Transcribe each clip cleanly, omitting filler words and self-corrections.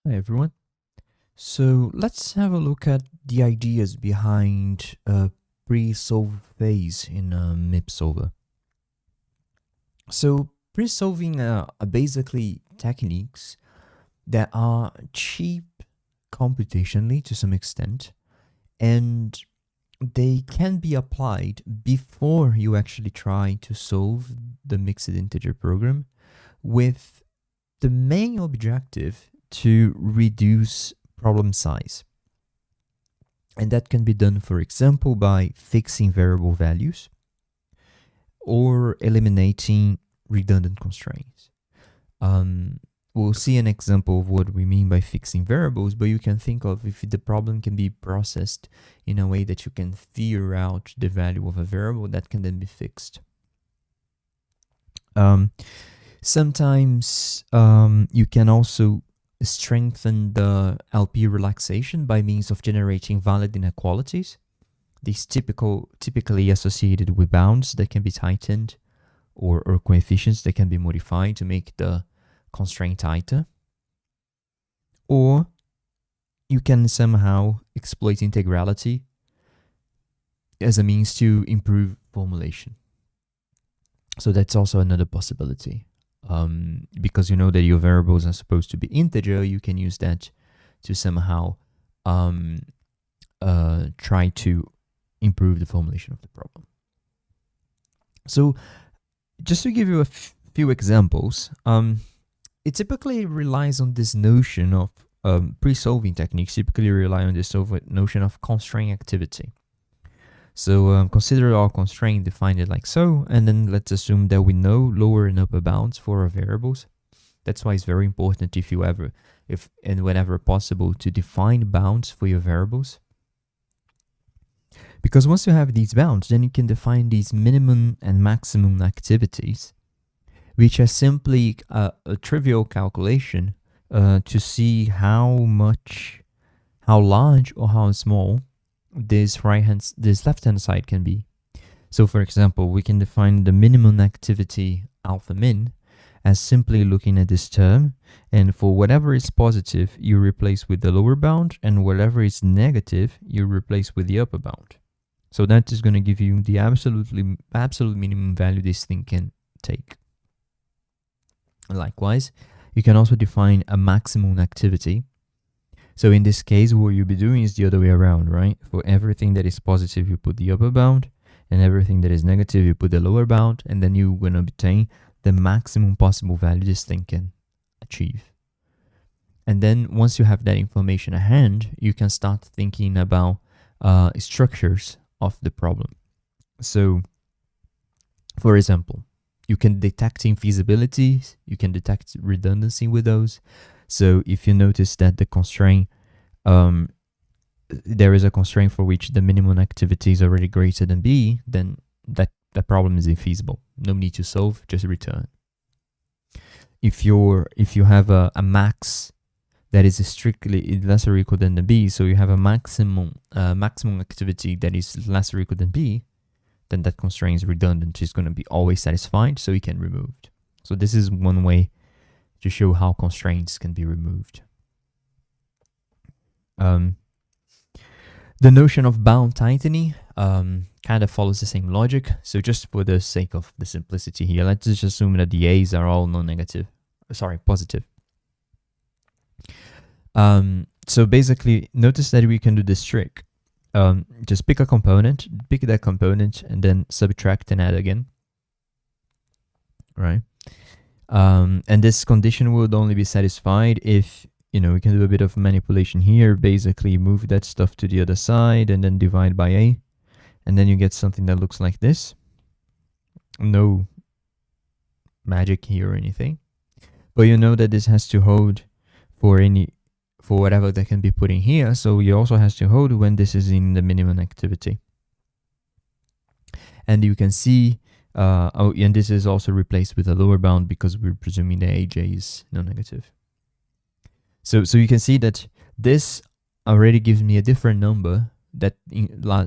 Hi everyone. So let's have a look at the ideas behind a pre-solve phase in a MIP solver. So pre-solving are basically techniques that are cheap computationally to some extent, and they can be applied before you actually try to solve the mixed integer program, with the main objective to reduce problem size. And that can be done, for example, by fixing variable values or eliminating redundant constraints. We'll see an example of what we mean by fixing variables, but you can think of if the problem can be processed in a way that you can figure out the value of a variable that can then be fixed. Sometimes you can also strengthen the LP relaxation by means of generating valid inequalities. These typically associated with bounds that can be tightened or coefficients that can be modified to make the constraint tighter. Or you can somehow exploit integrality as a means to improve formulation. So that's also another possibility. Because you know that your variables are supposed to be integer, you can use that to somehow try to improve the formulation of the problem. So just to give you a few examples, it typically relies on this notion of pre-solving techniques typically rely on this notion of constraint activity. So consider our constraint, define it like so, and then let's assume that we know lower and upper bounds for our variables. That's why it's very important if and whenever possible to define bounds for your variables. Because once you have these bounds, then you can define these minimum and maximum activities, which are simply a trivial calculation to see how large or how small this left-hand side can be. So for example, we can define the minimum activity alpha min as simply looking at this term, and for whatever is positive, you replace with the lower bound, and whatever is negative, you replace with the upper bound. So that is going to give you the absolute minimum value this thing can take. Likewise, you can also define a maximum activity. So in this case, what you'll be doing is the other way around, right? For everything that is positive, you put the upper bound, and everything that is negative, you put the lower bound, and then you're going to obtain the maximum possible value this thing can achieve. And then once you have that information at hand, you can start thinking about structures of the problem. So, for example, you can detect infeasibilities, you can detect redundancy with those. So if you notice that the constraint, there is a constraint for which the minimum activity is already greater than B, then that problem is infeasible. No need to solve, just return. If you have a max that is strictly less or equal than the B, so you have a maximum activity that is less or equal than B, then that constraint is redundant. It's going to be always satisfied, so it can be removed. So this is one way to show how constraints can be removed. The notion of bound tightening kind of follows the same logic. So just for the sake of the simplicity here, let's just assume that the A's are all positive. So basically, notice that we can do this trick. Just pick that component, and then subtract and add again. Right? And this condition would only be satisfied if, we can do a bit of manipulation here, basically move that stuff to the other side and then divide by A. And then you get something that looks like this. No magic here or anything. But you know that this has to hold for whatever that can be put in here. So it also has to hold when this is in the minimum activity. And you can see and this is also replaced with a lower bound because we're presuming the AJ is non-negative. So you can see that this already gives me a different number that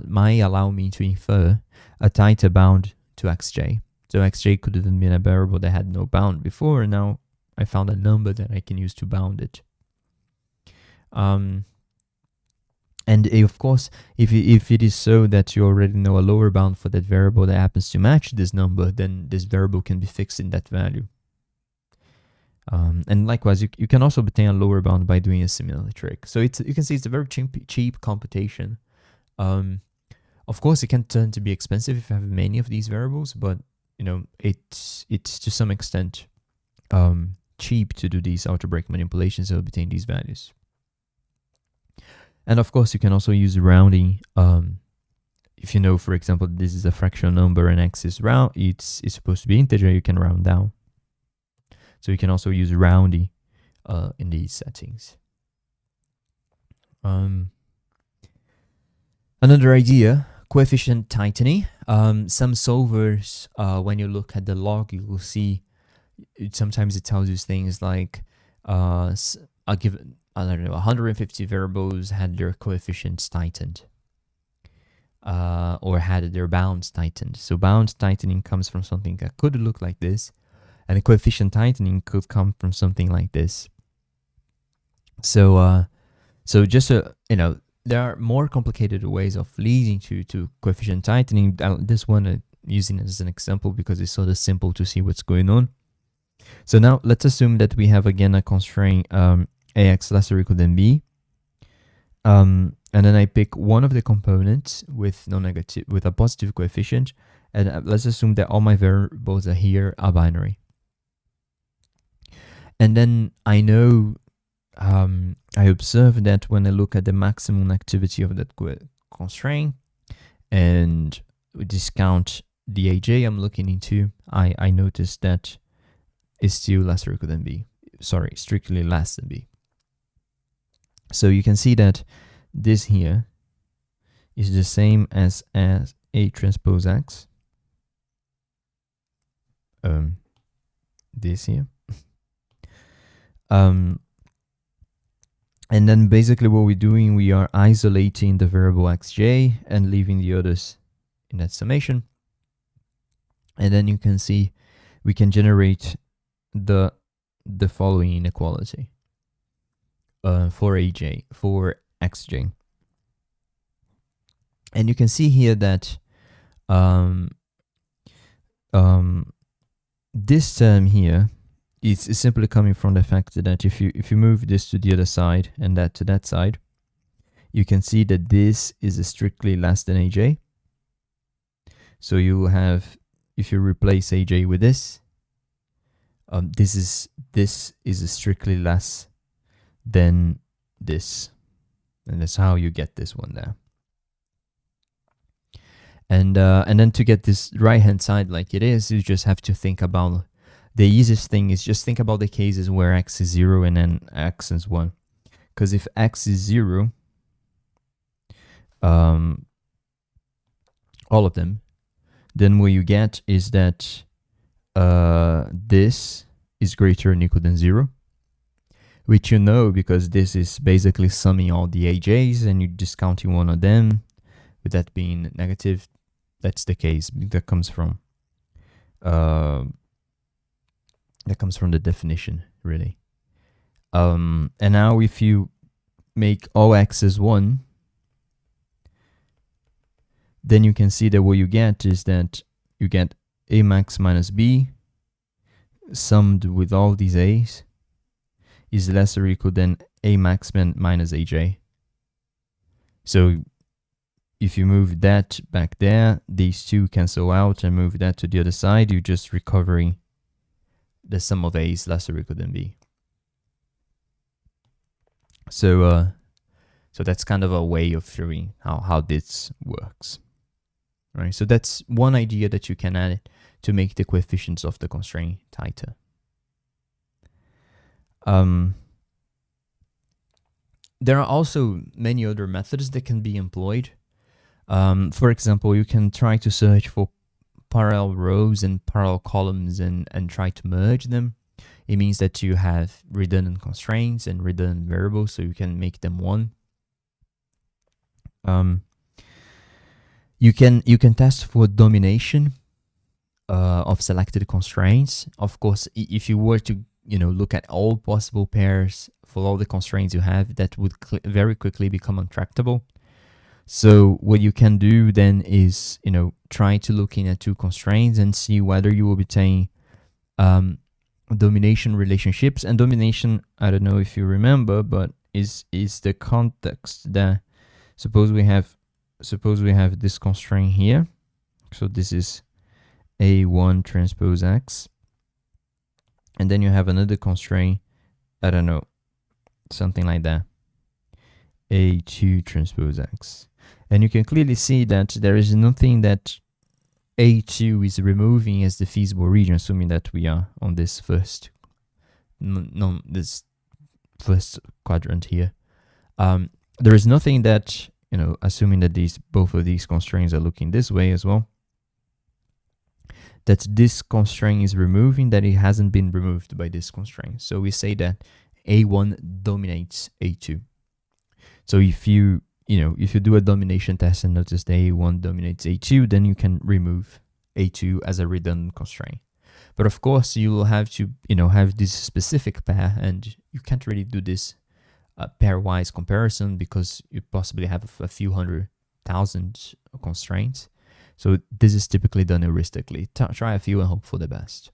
might allow me to infer a tighter bound to xj. So xj could have been a variable that had no bound before, and now I found a number that I can use to bound it. And of course, if it is so that you already know a lower bound for that variable that happens to match this number, then this variable can be fixed in that value. And likewise, you can also obtain a lower bound by doing a similar trick. So you can see it's a very cheap computation. Of course, it can turn to be expensive if you have many of these variables, but it's to some extent cheap to do these algebraic manipulations to obtain these values. And of course, you can also use rounding. If you know, for example, this is a fractional number and x is it's supposed to be integer, you can round down. So you can also use rounding in these settings. Another idea, coefficient tightening. Some solvers, when you look at the log, you will see sometimes it tells you things like I don't know, 150 variables had their coefficients tightened, or had their bounds tightened. So bound tightening comes from something that could look like this, and the coefficient tightening could come from something like this. So just there are more complicated ways of leading to coefficient tightening. This one using it as an example because it's sort of simple to see what's going on. So now let's assume that we have again a constraint ax less or equal than b, and then I pick one of the components with a positive coefficient, and let's assume that all my variables are here are binary. And then I know I observe that when I look at the maximum activity of that constraint and we discount the aj I'm looking into, I notice that it's still less or equal than b. Sorry, strictly less than b. So you can see that this here is the same as A transpose X. This here. And then basically what we're doing, we are isolating the variable xj and leaving the others in that summation. And then you can see we can generate the following inequality for xj. And you can see here that this term here is simply coming from the fact that if you move this to the other side and that to that side, you can see that this is strictly less than aj. So you will have, if you replace aj with this, this is strictly less than this, and that's how you get this one there. And then to get this right hand side like it is, you just have to think about the easiest thing is just think about the cases where x is 0 and then x is 1. Because if x is 0, all of them, then what you get is that this is greater than or equal than 0, which you know because this is basically summing all the aj's and you're discounting one of them, with that being negative. That's the case. That comes from the definition, really. And now if you make all x as 1, then you can see that what you get is that you get a max minus b summed with all these a's is less or equal than a max minus aj. So if you move that back there, these two cancel out, and move that to the other side, you're just recovering the sum of a's less or equal than b. So that's kind of a way of showing how this works. Right? So that's one idea that you can add to make the coefficients of the constraint tighter. There are also many other methods that can be employed. For example, you can try to search for parallel rows and parallel columns and try to merge them. It means that you have redundant constraints and redundant variables, so you can make them one. You can test for domination of selected constraints. Of course, if you were to look at all possible pairs for all the constraints you have, that would very quickly become untractable. So what you can do then is, try to look in at two constraints and see whether you will obtain domination relationships. And domination, I don't know if you remember, but is the context that suppose we have this constraint here. So this is A1 transpose X. And then you have another constraint, I don't know, something like that, A2 transpose X. And you can clearly see that there is nothing that A2 is removing as the feasible region, assuming that we are on this first quadrant here. There is nothing that, assuming that both of these constraints are looking this way as well, that this constraint is removing, that it hasn't been removed by this constraint. So we say that A1 dominates A2. So if you do a domination test and notice that A1 dominates A2, then you can remove A2 as a redundant constraint. But of course, you will have to, have this specific pair, and you can't really do this pairwise comparison because you possibly have a few 100,000 constraints. So this is typically done heuristically. Try a few and hope for the best.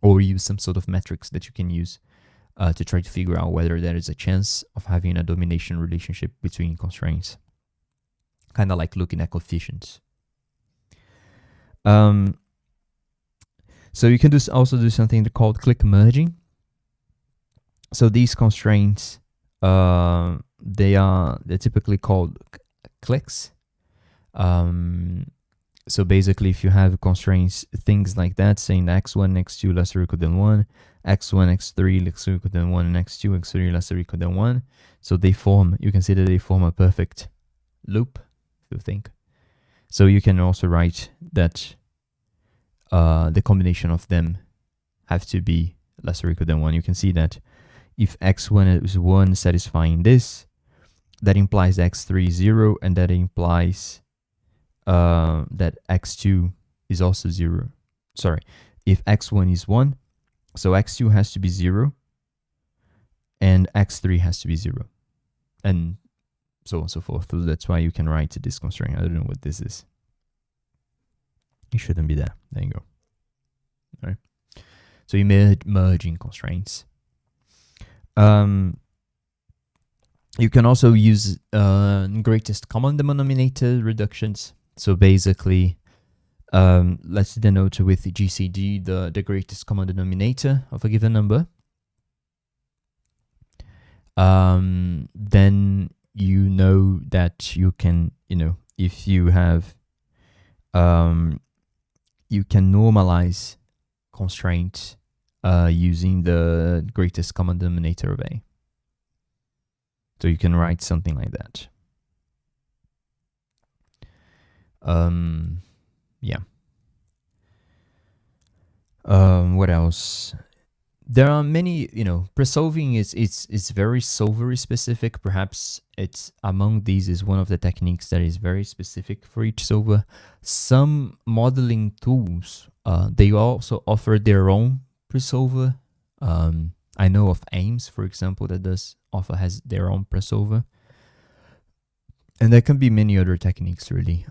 Or use some sort of metrics that you can use to try to figure out whether there is a chance of having a domination relationship between constraints. Kind of like looking at coefficients. So you can also do something called click merging. So these constraints, they're typically called clicks. So basically, if you have constraints, things like that, saying x1, x2 less or equal than 1, x1, x3 less or equal than 1, and x2, x3 less or equal than 1. So you can see that they form a perfect loop, if you think. So you can also write that the combination of them have to be less or equal than 1. You can see that if x1 is 1 satisfying this, that implies x3 is 0, and that implies that x2 is also 0. Sorry, if x1 is 1, so x2 has to be 0, and x3 has to be 0, and so on and so forth. So that's why you can write this constraint. I don't know what this is. It shouldn't be there. There you go. All right. So you merging constraints. You can also use greatest common denominator reductions. So basically, let's denote with GCD the greatest common denominator of a given number. Then you know that you can, if you have, you can normalize constraints using the greatest common denominator of A. So you can write something like that. Yeah. What else? There are many, presolving is very solver specific. Perhaps it's among these is one of the techniques that is very specific for each solver. Some modeling tools, they also offer their own presolver. I know of AIMS, for example, that has their own presolver. And there can be many other techniques, really.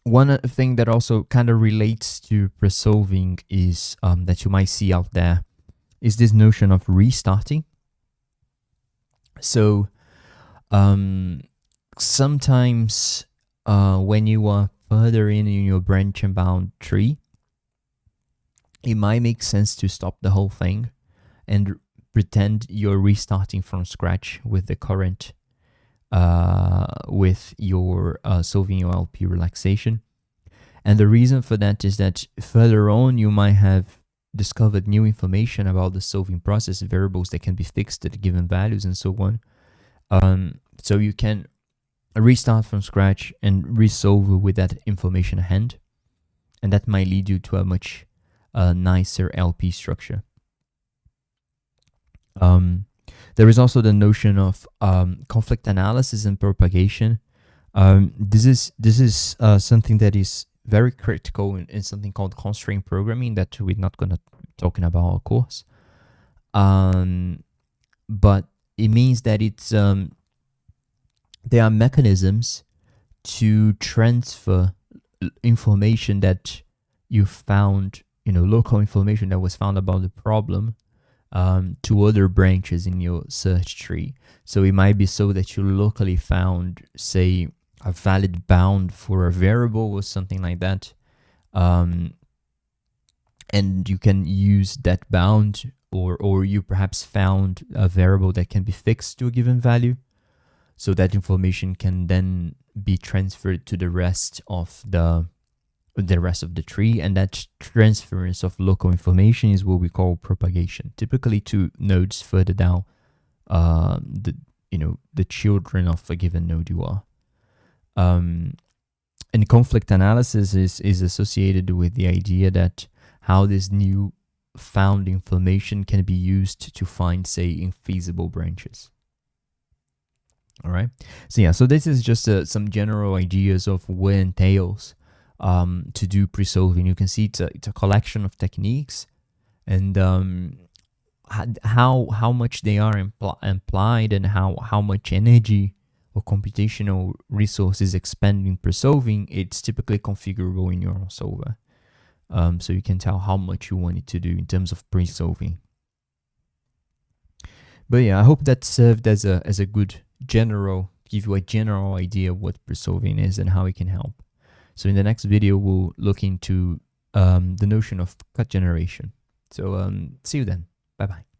One thing that also kind of relates to presolving is that you might see out there is this notion of restarting. So sometimes when you are further in your branch and bound tree, it might make sense to stop the whole thing and pretend you're restarting from scratch with the current with your solving your LP relaxation. And the reason for that is that further on you might have discovered new information about the solving process, variables that can be fixed at given values and so on. So you can restart from scratch and resolve with that information at hand, and that might lead you to a much nicer LP structure. There is also the notion of conflict analysis and propagation. This is something that is very critical in something called constraint programming that we're not going to talking about our course. But it means that there are mechanisms to transfer information that you found, local information that was found about the problem, to other branches in your search tree. So it might be so that you locally found, say, a valid bound for a variable or something like that. And you can use that bound, or you perhaps found a variable that can be fixed to a given value. So that information can then be transferred to the rest of the tree, and that transference of local information is what we call propagation, typically to nodes further down the children of a given node you are. And conflict analysis is associated with the idea that how this new found information can be used to find, say, infeasible branches. All right. So this is just some general ideas of what entails to do pre-solving. You can see it's a collection of techniques, and how much they are implied, and how much energy or computational resources expending pre-solving. It's typically configurable in your solver, so you can tell how much you want it to do in terms of pre-solving. But yeah, I hope that served as a good give you a general idea of what Presolving is and how it can help. So in the next video, we'll look into the notion of cut generation. So see you then. Bye-bye.